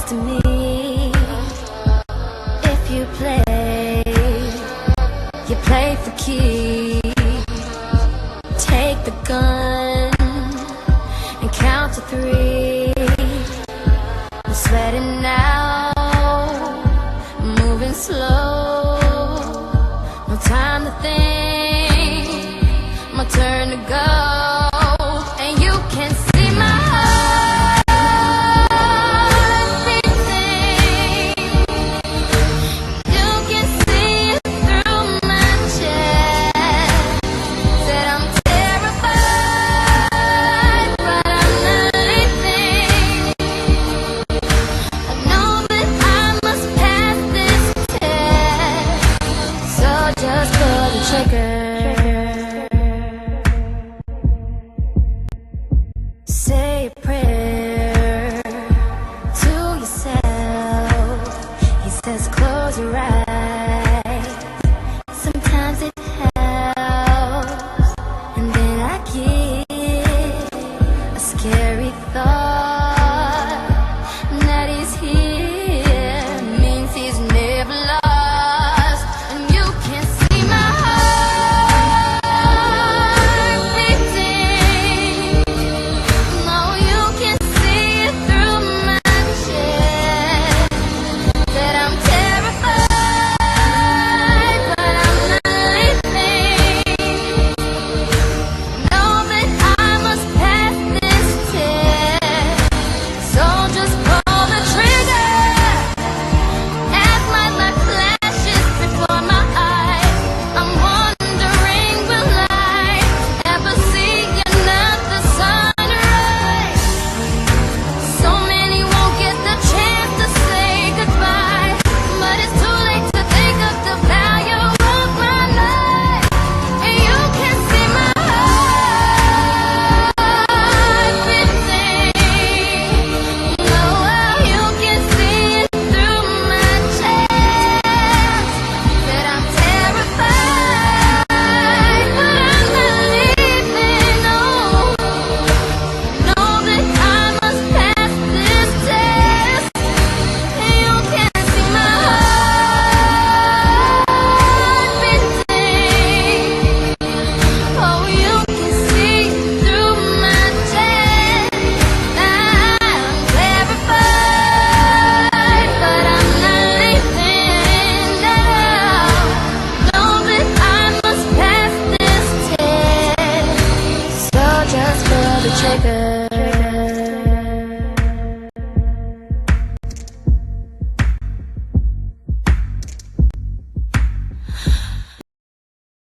to me if you play for keeps. Take the gun and count to 3. I'm sweating now, moving slow. No time to think, my turn to go. And you can see my heart beating. You can see it through my chest. Said I'm terrified, but I'm not leaving. I know that I must pass this test, so just pull the trigger. Say a prayer to yourself. He says close your eyes, sometimes it helps. And then I get a scary thought that he's here, means he's never lost. And you can see my heart beating. No, you can see it through my chest. That I'm terrified, but I'm not leaving. Know that I must pass this test, so just pull the trigger. As my life flashes before my eyes, I'm wondering, will I ever see another sunrise? So many won't get the chance to say goodbye, but it's too late to think of the value of my life. And you can see my heart beating. No, you can see it through my chest. That I'm terrified, but I'm not leaving. No, know that I must pass this test. And you can see my heart beating. Oh, you can see through my chest. I'm terrified, but I'm not leaving now. Know that I must pass this test, so just pull the trigger.